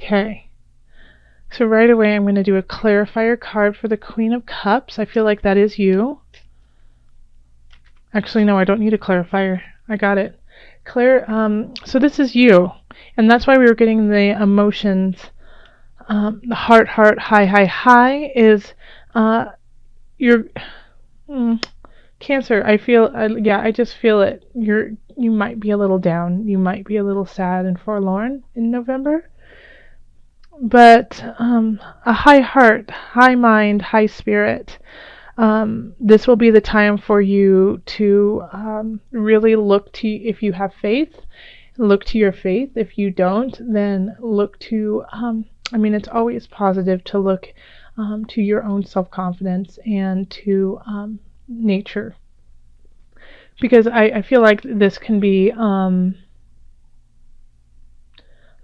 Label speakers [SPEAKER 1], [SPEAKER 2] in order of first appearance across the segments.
[SPEAKER 1] Okay. So right away I'm going to do a clarifier card for the Queen of Cups. I feel like that is you. Actually, no, I don't need a clarifier. I got it. So this is you. And that's why we were getting the emotions. The heart, high is your Cancer. I just feel it. You might be a little down. You might be a little sad and forlorn in November. But a high heart, high mind, high spirit. This will be the time for you to really look to, if you have faith, look to your faith. If you don't, then look to, it's always positive to look to your own self-confidence and to nature. Because I feel like this can be,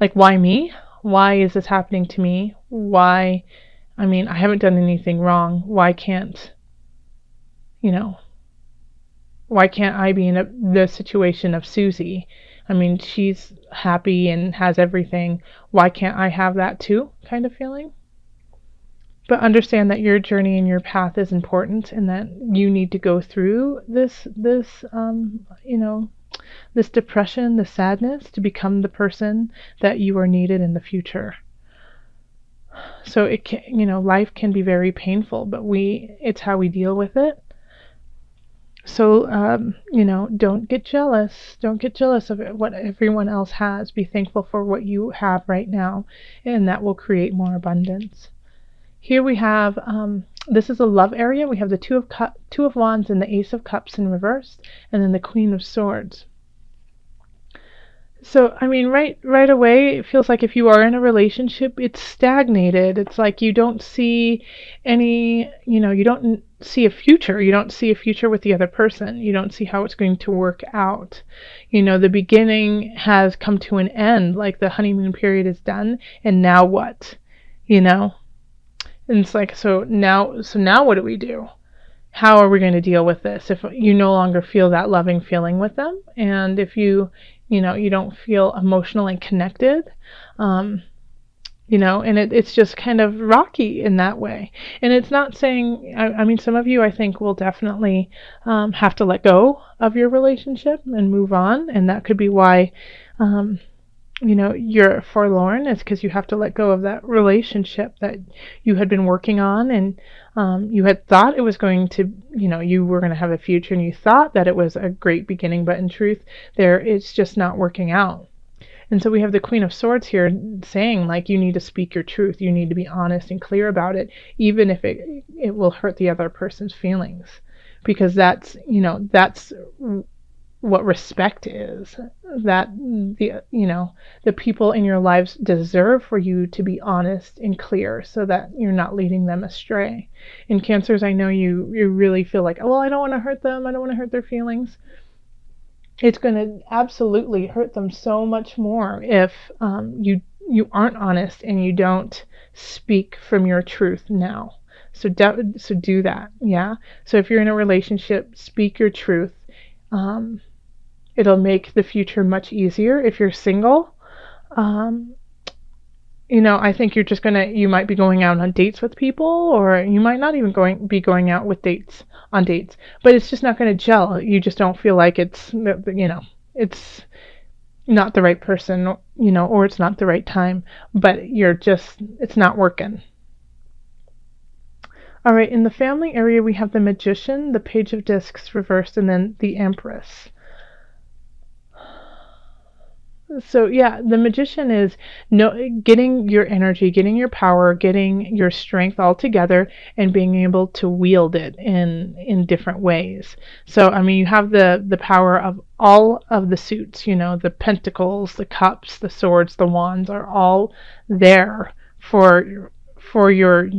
[SPEAKER 1] like, why me? Why is this happening to me? Why? I haven't done anything wrong. Why can't I be in the situation of Susie? She's happy and has everything. Why can't I have that too? Kind of feeling. But understand that your journey and your path is important, and that you need to go through this depression, this sadness, to become the person that you are needed in the future. So it can, life can be very painful, but it's how we deal with it. So, don't get jealous. Don't get jealous of what everyone else has. Be thankful for what you have right now, and that will create more abundance. Here we have, this is a love area. We have the Two of Wands and the Ace of Cups in reverse, and then the Queen of Swords. So, right away, it feels like if you are in a relationship, it's stagnated. It's like you don't see any, you don't see a future. You don't see a future with the other person. You don't see how it's going to work out. The beginning has come to an end, like the honeymoon period is done, and now what? And it's like, so now what do we do? How are we going to deal with this if you no longer feel that loving feeling with them, and if you don't feel emotionally connected, and it's just kind of rocky in that way. And it's not saying, some of you, I think, will definitely have to let go of your relationship and move on, and that could be why you're forlorn. It's because you have to let go of that relationship that you had been working on, and you had thought it was going to, you were going to have a future, and you thought that it was a great beginning, but in truth, it's just not working out. And so we have the Queen of Swords here saying, like, you need to speak your truth. You need to be honest and clear about it, even if it will hurt the other person's feelings, because that's what respect is. That the people in your lives deserve for you to be honest and clear, so that you're not leading them astray. In Cancers, I know you really feel like, oh, well, I don't want to hurt them. I don't want to hurt their feelings. It's going to absolutely hurt them so much more if you aren't honest and you don't speak from your truth now. So do that, yeah. So if you're in a relationship, speak your truth. It'll make the future much easier. If you're single, I think you might be going out on dates with people, or you might not even be going out with dates, but it's just not going to gel. You just don't feel like it's it's not the right person, or it's not the right time, but it's not working. All right, in the family area, we have the Magician, the Page of Discs reversed, and then the Empress. So yeah, the Magician is getting your energy, getting your power, getting your strength all together, and being able to wield it in different ways. So you have the power of all of the suits, the pentacles, the cups, the swords, the wands are all there for your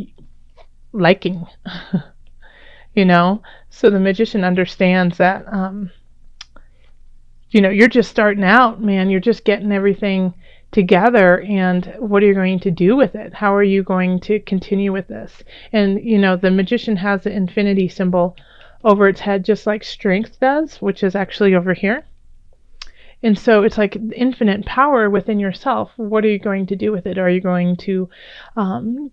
[SPEAKER 1] liking. So the Magician understands that you're just starting out, man. You're just getting everything together, and what are you going to do with it? How are you going to continue with this? And the Magician has the infinity symbol over its head, just like Strength does, which is actually over here. And so it's like infinite power within yourself. What are you going to do with it? Are you going to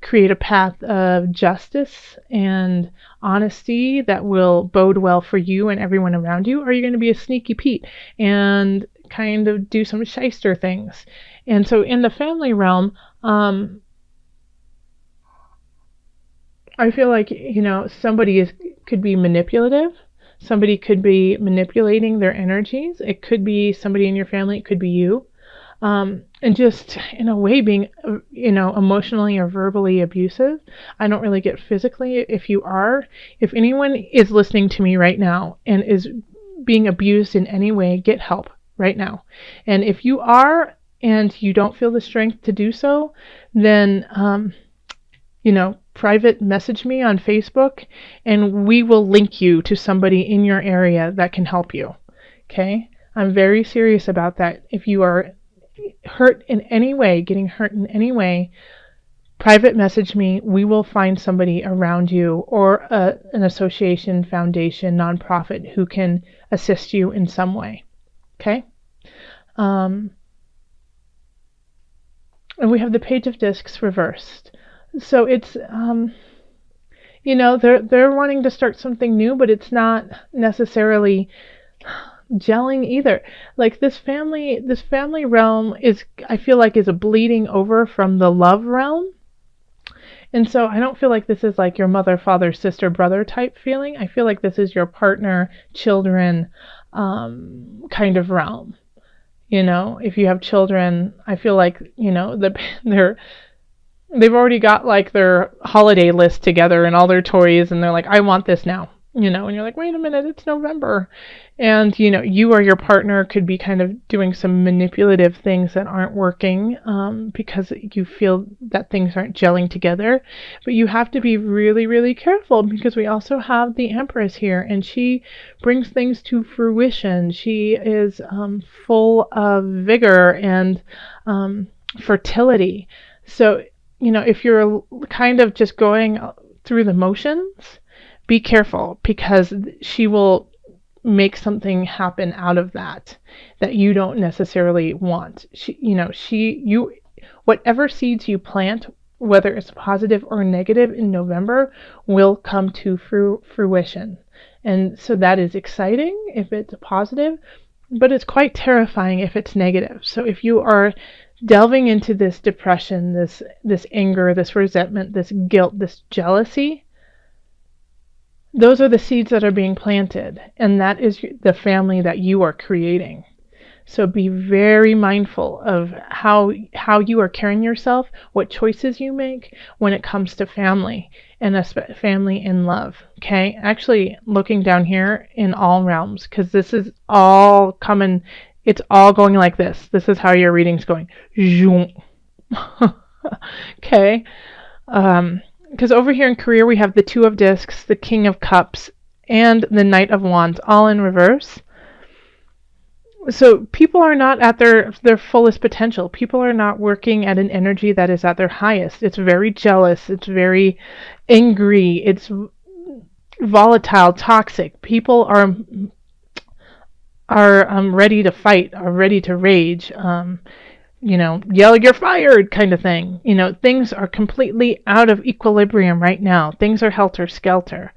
[SPEAKER 1] create a path of justice and honesty that will bode well for you and everyone around you? Or are you going to be a sneaky Pete and kind of do some shyster things? And so in the family realm, I feel like, somebody could be manipulative. Somebody could be manipulating their energies. It could be somebody in your family. It could be you. And just in a way being, emotionally or verbally abusive. I don't really get physically. If anyone is listening to me right now and is being abused in any way, get help right now. And if you are and you don't feel the strength to do so, then, private message me on Facebook and we will link you to somebody in your area that can help you. Okay? I'm very serious about that. If you are hurt in any way, getting hurt in any way, private message me. We will find somebody around you or an association, foundation, nonprofit who can assist you in some way. Okay? And we have the Page of Discs reversed. So it's, they're wanting to start something new, but it's not necessarily gelling either. Like this family realm I feel like is a bleeding over from the love realm. And so I don't feel like this is like your mother, father, sister, brother type feeling. I feel like this is your partner, children, kind of realm. If you have children, I feel like, they've already got like their holiday list together and all their toys, and they're like, I want this now, and you're like, wait a minute, it's November. And, you or your partner could be kind of doing some manipulative things that aren't working because you feel that things aren't gelling together. But you have to be really, really careful because we also have the Empress here, and she brings things to fruition. She is full of vigor and fertility. So, if you're kind of just going through the motions, be careful because she will make something happen out of that you don't necessarily want. Whatever seeds you plant, whether it's positive or negative in November, will come to fruition. And so that is exciting if it's positive, but it's quite terrifying if it's negative. So if you are delving into this depression, this anger, this resentment, this guilt, this jealousy, those are the seeds that are being planted, and that is the family that you are creating. So be very mindful of how you are carrying yourself, what choices you make when it comes to family and family in love. Okay, actually looking down here in all realms, because this is all coming. It's all going like this. This is how your reading's going. Okay. Because over here in career, we have the Two of Discs, the King of Cups, and the Knight of Wands, all in reverse. So people are not at their fullest potential. People are not working at an energy that is at their highest. It's very jealous. It's very angry. It's volatile, toxic. People are ready to fight, are ready to rage, yell, you're fired kind of thing. Things are completely out of equilibrium right now. Things are helter-skelter.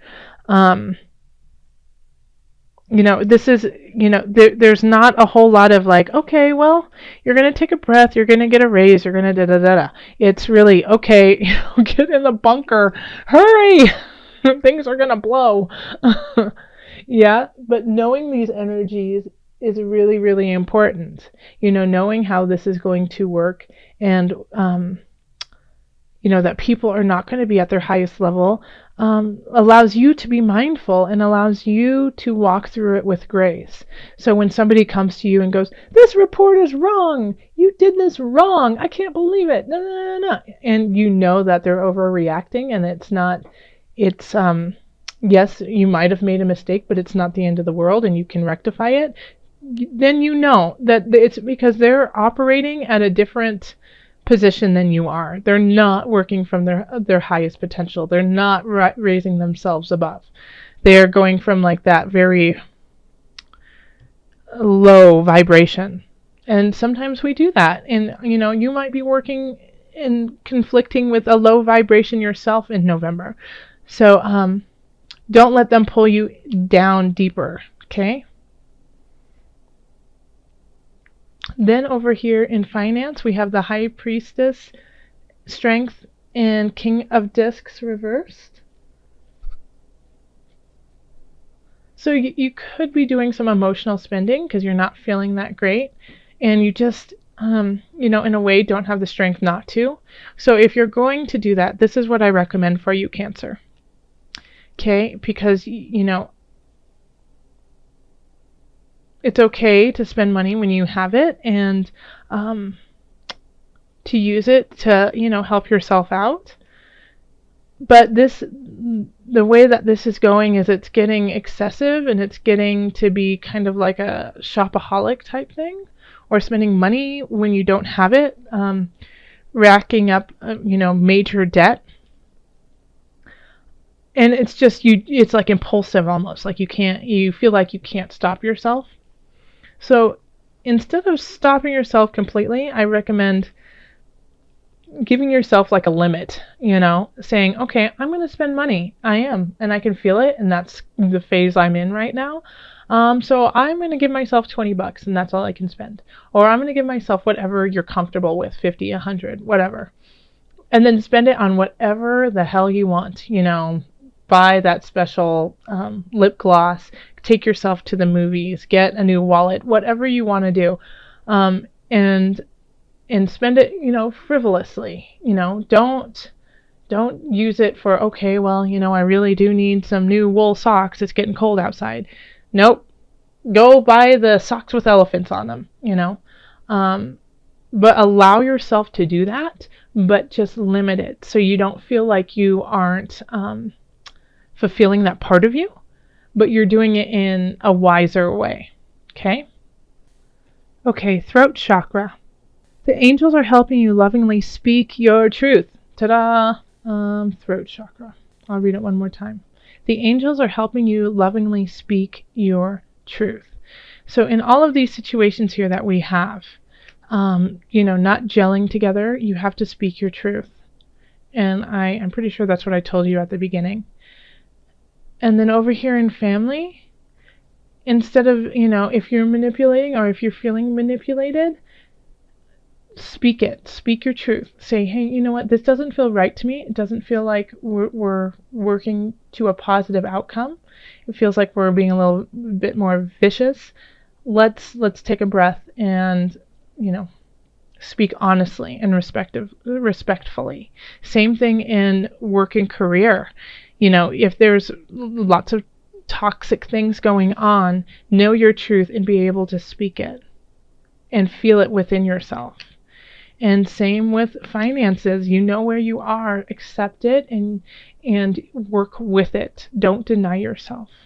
[SPEAKER 1] This is, there's not a whole lot of like, okay, well, you're going to take a breath, you're going to get a raise, you're going to da-da-da-da. It's really, okay, get in the bunker, hurry, things are going to blow. Yeah, but knowing these energies is really, really important. Knowing how this is going to work and, that people are not going to be at their highest level allows you to be mindful and allows you to walk through it with grace. So when somebody comes to you and goes, this report is wrong, you did this wrong, I can't believe it, no, and that they're overreacting and it's yes, you might have made a mistake, but it's not the end of the world and you can rectify it, then that it's because they're operating at a different position than you are. They're not working from their highest potential. They're not raising themselves above. They're going from like that very low vibration. And sometimes we do that. And, you might be working and conflicting with a low vibration yourself in November. So don't let them pull you down deeper, okay? Then over here in finance, we have the High Priestess, Strength, and King of Discs reversed. So you could be doing some emotional spending because you're not feeling that great, and you just, in a way, don't have the strength not to. So if you're going to do that, this is what I recommend for you, Cancer. Okay, because, it's okay to spend money when you have it, and to use it to, help yourself out. But the way that this is going is it's getting excessive, and it's getting to be kind of like a shopaholic type thing, or spending money when you don't have it, racking up, major debt. And it's just it's like impulsive almost, like you feel like you can't stop yourself. So instead of stopping yourself completely, I recommend giving yourself like a limit, saying, okay, I'm going to spend money. I am, and I can feel it, and that's the phase I'm in right now. So I'm going to give myself $20, and that's all I can spend. Or I'm going to give myself whatever you're comfortable with, 50, 100, whatever. And then spend it on whatever the hell you want, buy that special lip gloss, take yourself to the movies, get a new wallet, whatever you want to do. And spend it, frivolously. Don't use it for, okay, well, I really do need some new wool socks. It's getting cold outside. Nope. Go buy the socks with elephants on them, But allow yourself to do that, but just limit it so you don't feel like you aren't fulfilling that part of you, but you're doing it in a wiser way. Okay? Okay, throat chakra. The angels are helping you lovingly speak your truth. Ta-da! Throat chakra. I'll read it one more time. The angels are helping you lovingly speak your truth. So in all of these situations here that we have, not gelling together, you have to speak your truth. And I'm pretty sure that's what I told you at the beginning. And then over here in family, instead of, if you're manipulating or if you're feeling manipulated, speak it. Speak your truth. Say, hey, you know what? This doesn't feel right to me. It doesn't feel like we're working to a positive outcome. It feels like we're being a little bit more vicious. Let's take a breath and, speak honestly and respectfully. Same thing in work and career. If there's lots of toxic things going on, know your truth and be able to speak it and feel it within yourself. And same with finances. You know where you are, accept it and work with it. Don't deny yourself.